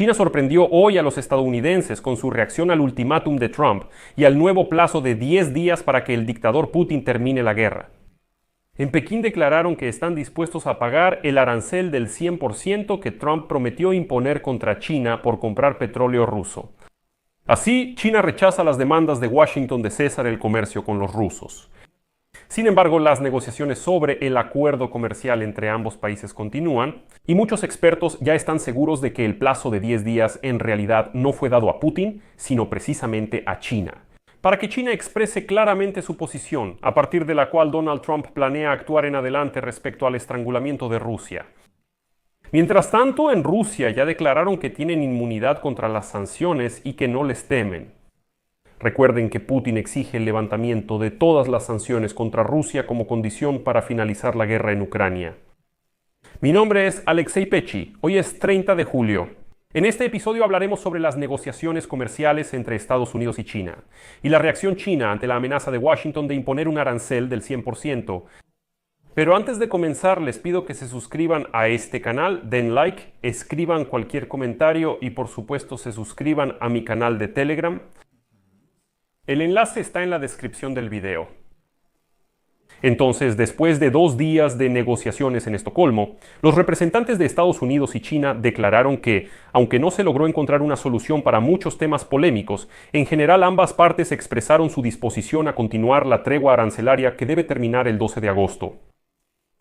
China sorprendió hoy a los estadounidenses con su reacción al ultimátum de Trump y al nuevo plazo de 10 días para que el dictador Putin termine la guerra. En Pekín declararon que están dispuestos a pagar el arancel del 100% que Trump prometió imponer contra China por comprar petróleo ruso. Así, China rechaza las demandas de Washington de cesar el comercio con los rusos. Sin embargo, las negociaciones sobre el acuerdo comercial entre ambos países continúan y muchos expertos ya están seguros de que el plazo de 10 días en realidad no fue dado a Putin, sino precisamente a China, para que China exprese claramente su posición, a partir de la cual Donald Trump planea actuar en adelante respecto al estrangulamiento de Rusia. Mientras tanto, en Rusia ya declararon que tienen inmunidad contra las sanciones y que no les temen. Recuerden que Putin exige el levantamiento de todas las sanciones contra Rusia como condición para finalizar la guerra en Ucrania. Mi nombre es Alexei Pechi. Hoy es 30 de julio. En este episodio hablaremos sobre las negociaciones comerciales entre Estados Unidos y China y la reacción china ante la amenaza de Washington de imponer un arancel del 100%. Pero antes de comenzar, les pido que se suscriban a este canal, den like, escriban cualquier comentario y por supuesto se suscriban a mi canal de Telegram. El enlace está en la descripción del video. Entonces, después de 2 días de negociaciones en Estocolmo, los representantes de Estados Unidos y China declararon que, aunque no se logró encontrar una solución para muchos temas polémicos, en general ambas partes expresaron su disposición a continuar la tregua arancelaria que debe terminar el 12 de agosto.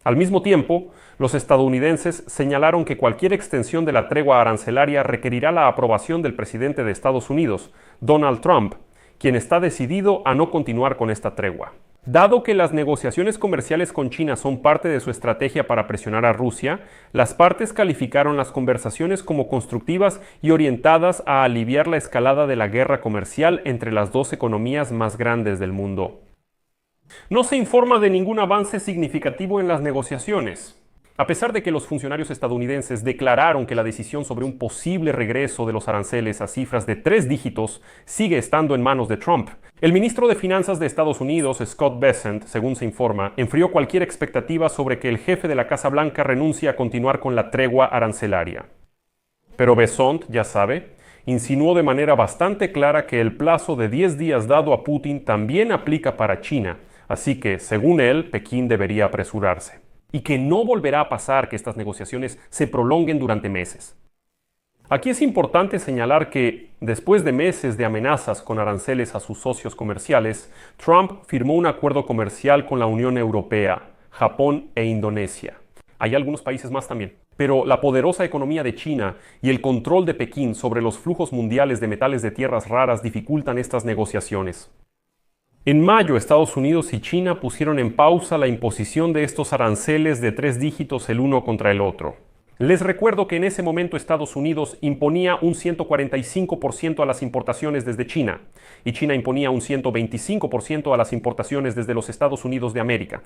Al mismo tiempo, los estadounidenses señalaron que cualquier extensión de la tregua arancelaria requerirá la aprobación del presidente de Estados Unidos, Donald Trump, quien está decidido a no continuar con esta tregua. Dado que las negociaciones comerciales con China son parte de su estrategia para presionar a Rusia, las partes calificaron las conversaciones como constructivas y orientadas a aliviar la escalada de la guerra comercial entre las dos economías más grandes del mundo. No se informa de ningún avance significativo en las negociaciones. A pesar de que los funcionarios estadounidenses declararon que la decisión sobre un posible regreso de los aranceles a cifras de 3 dígitos sigue estando en manos de Trump, el ministro de Finanzas de Estados Unidos, Scott Bessent, según se informa, enfrió cualquier expectativa sobre que el jefe de la Casa Blanca renuncie a continuar con la tregua arancelaria. Pero Bessent, ya sabe, insinuó de manera bastante clara que el plazo de 10 días dado a Putin también aplica para China, así que, según él, Pekín debería apresurarse. Y que no volverá a pasar que estas negociaciones se prolonguen durante meses. Aquí es importante señalar que, después de meses de amenazas con aranceles a sus socios comerciales, Trump firmó un acuerdo comercial con la Unión Europea, Japón e Indonesia. Hay algunos países más también. Pero la poderosa economía de China y el control de Pekín sobre los flujos mundiales de metales de tierras raras dificultan estas negociaciones. En mayo, Estados Unidos y China pusieron en pausa la imposición de estos aranceles de 3 dígitos el uno contra el otro. Les recuerdo que en ese momento Estados Unidos imponía un 145% a las importaciones desde China y China imponía un 125% a las importaciones desde los Estados Unidos de América.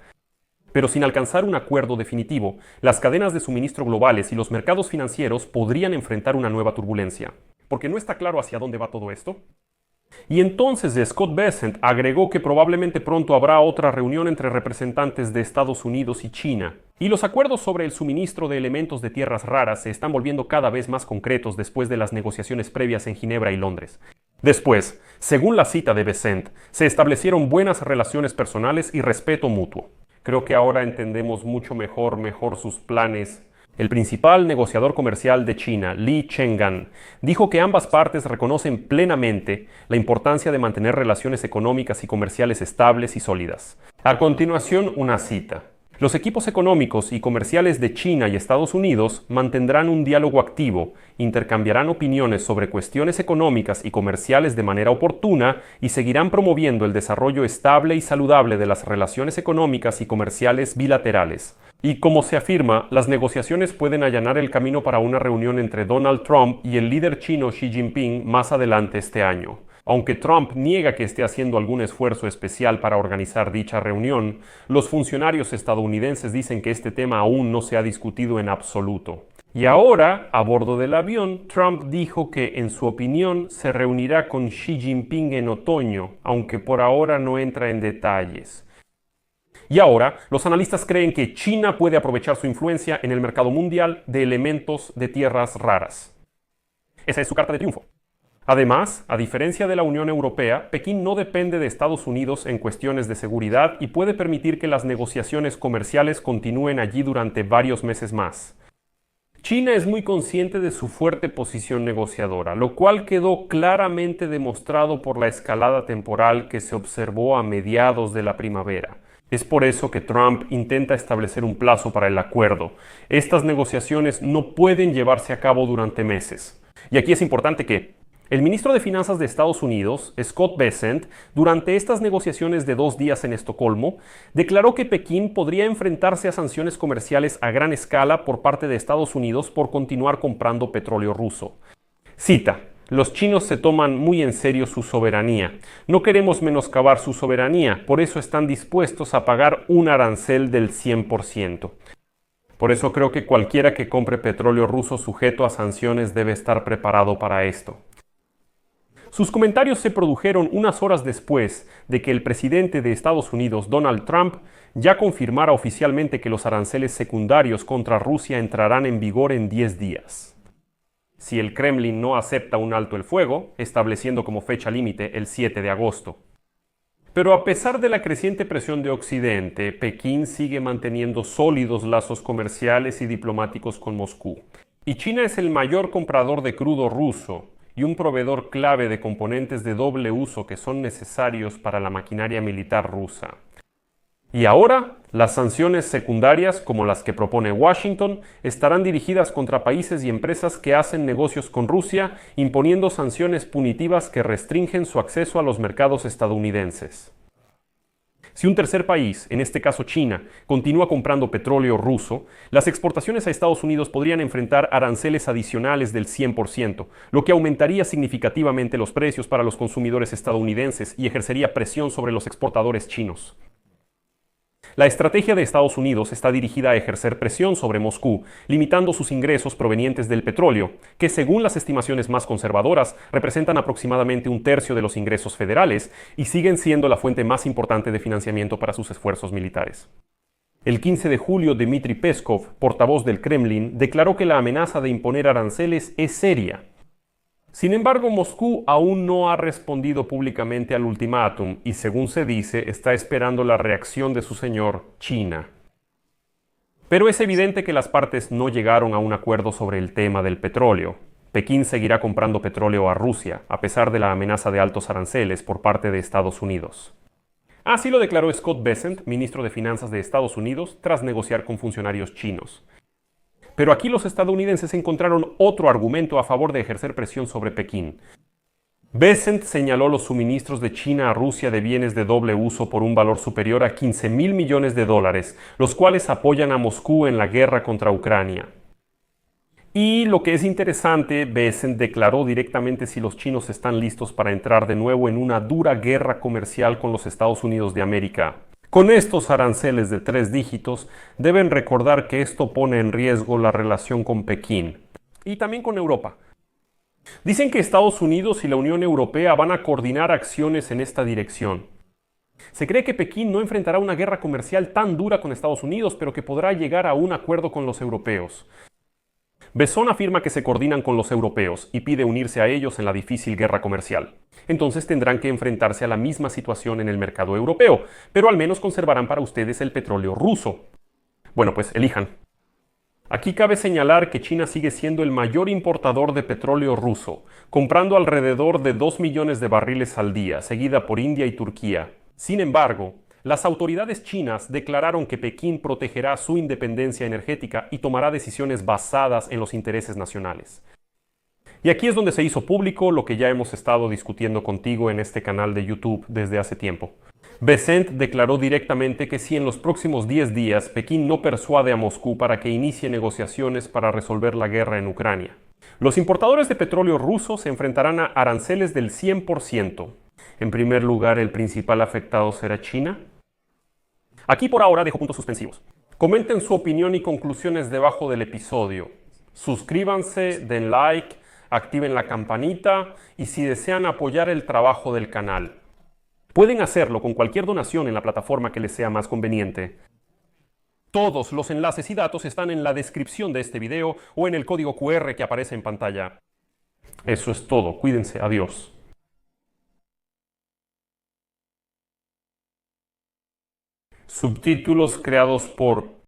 Pero sin alcanzar un acuerdo definitivo, las cadenas de suministro globales y los mercados financieros podrían enfrentar una nueva turbulencia. Porque no está claro hacia dónde va todo esto. Y entonces Scott Bessent agregó que probablemente pronto habrá otra reunión entre representantes de Estados Unidos y China. Y los acuerdos sobre el suministro de elementos de tierras raras se están volviendo cada vez más concretos después de las negociaciones previas en Ginebra y Londres. Después, según la cita de Bessent, se establecieron buenas relaciones personales y respeto mutuo. Creo que ahora entendemos mucho mejor sus planes. El principal negociador comercial de China, Li Chenggan, dijo que ambas partes reconocen plenamente la importancia de mantener relaciones económicas y comerciales estables y sólidas. A continuación, una cita. Los equipos económicos y comerciales de China y Estados Unidos mantendrán un diálogo activo, intercambiarán opiniones sobre cuestiones económicas y comerciales de manera oportuna y seguirán promoviendo el desarrollo estable y saludable de las relaciones económicas y comerciales bilaterales. Y como se afirma, las negociaciones pueden allanar el camino para una reunión entre Donald Trump y el líder chino Xi Jinping más adelante este año. Aunque Trump niega que esté haciendo algún esfuerzo especial para organizar dicha reunión, los funcionarios estadounidenses dicen que este tema aún no se ha discutido en absoluto. Y ahora, a bordo del avión, Trump dijo que, en su opinión, se reunirá con Xi Jinping en otoño, aunque por ahora no entra en detalles. Y ahora, los analistas creen que China puede aprovechar su influencia en el mercado mundial de elementos de tierras raras. Esa es su carta de triunfo. Además, a diferencia de la Unión Europea, Pekín no depende de Estados Unidos en cuestiones de seguridad y puede permitir que las negociaciones comerciales continúen allí durante varios meses más. China es muy consciente de su fuerte posición negociadora, lo cual quedó claramente demostrado por la escalada temporal que se observó a mediados de la primavera. Es por eso que Trump intenta establecer un plazo para el acuerdo. Estas negociaciones no pueden llevarse a cabo durante meses. Y aquí es importante que el ministro de Finanzas de Estados Unidos, Scott Bessent, durante estas negociaciones de 2 días en Estocolmo, declaró que Pekín podría enfrentarse a sanciones comerciales a gran escala por parte de Estados Unidos por continuar comprando petróleo ruso. Cita: los chinos se toman muy en serio su soberanía. No queremos menoscabar su soberanía, por eso están dispuestos a pagar un arancel del 100%. Por eso creo que cualquiera que compre petróleo ruso sujeto a sanciones debe estar preparado para esto. Sus comentarios se produjeron unas horas después de que el presidente de Estados Unidos, Donald Trump, ya confirmara oficialmente que los aranceles secundarios contra Rusia entrarán en vigor en 10 días. Si el Kremlin no acepta un alto el fuego, estableciendo como fecha límite el 7 de agosto. Pero a pesar de la creciente presión de Occidente, Pekín sigue manteniendo sólidos lazos comerciales y diplomáticos con Moscú. Y China es el mayor comprador de crudo ruso y un proveedor clave de componentes de doble uso que son necesarios para la maquinaria militar rusa. Y ahora, las sanciones secundarias, como las que propone Washington, estarán dirigidas contra países y empresas que hacen negocios con Rusia, imponiendo sanciones punitivas que restringen su acceso a los mercados estadounidenses. Si un tercer país, en este caso China, continúa comprando petróleo ruso, las exportaciones a Estados Unidos podrían enfrentar aranceles adicionales del 100%, lo que aumentaría significativamente los precios para los consumidores estadounidenses y ejercería presión sobre los exportadores chinos. La estrategia de Estados Unidos está dirigida a ejercer presión sobre Moscú, limitando sus ingresos provenientes del petróleo, que según las estimaciones más conservadoras representan aproximadamente 1/3 de los ingresos federales y siguen siendo la fuente más importante de financiamiento para sus esfuerzos militares. El 15 de julio, Dmitry Peskov, portavoz del Kremlin, declaró que la amenaza de imponer aranceles es seria. Sin embargo, Moscú aún no ha respondido públicamente al ultimátum y, según se dice, está esperando la reacción de su señor, China. Pero es evidente que las partes no llegaron a un acuerdo sobre el tema del petróleo. Pekín seguirá comprando petróleo a Rusia, a pesar de la amenaza de altos aranceles por parte de Estados Unidos. Así lo declaró Scott Bessent, ministro de Finanzas de Estados Unidos, tras negociar con funcionarios chinos. Pero aquí los estadounidenses encontraron otro argumento a favor de ejercer presión sobre Pekín. Bessent señaló los suministros de China a Rusia de bienes de doble uso por un valor superior a $15,000 millones, los cuales apoyan a Moscú en la guerra contra Ucrania. Y lo que es interesante, Bessent declaró directamente si los chinos están listos para entrar de nuevo en una dura guerra comercial con los Estados Unidos de América. Con estos aranceles de 3 dígitos, deben recordar que esto pone en riesgo la relación con Pekín y también con Europa. Dicen que Estados Unidos y la Unión Europea van a coordinar acciones en esta dirección. Se cree que Pekín no enfrentará una guerra comercial tan dura con Estados Unidos, pero que podrá llegar a un acuerdo con los europeos. Besson afirma que se coordinan con los europeos y pide unirse a ellos en la difícil guerra comercial. Entonces tendrán que enfrentarse a la misma situación en el mercado europeo, pero al menos conservarán para ustedes el petróleo ruso. Bueno, pues elijan. Aquí cabe señalar que China sigue siendo el mayor importador de petróleo ruso, comprando alrededor de 2 millones de barriles al día, seguida por India y Turquía. Sin embargo, las autoridades chinas declararon que Pekín protegerá su independencia energética y tomará decisiones basadas en los intereses nacionales. Y aquí es donde se hizo público lo que ya hemos estado discutiendo contigo en este canal de YouTube desde hace tiempo. Bessent declaró directamente que si en los próximos 10 días Pekín no persuade a Moscú para que inicie negociaciones para resolver la guerra en Ucrania, los importadores de petróleo ruso se enfrentarán a aranceles del 100%. En primer lugar, el principal afectado será China. Aquí por ahora dejo puntos suspensivos. Comenten su opinión y conclusiones debajo del episodio. Suscríbanse, den like, activen la campanita y si desean apoyar el trabajo del canal, pueden hacerlo con cualquier donación en la plataforma que les sea más conveniente. Todos los enlaces y datos están en la descripción de este video o en el código QR que aparece en pantalla. Eso es todo. Cuídense. Adiós. Subtítulos creados por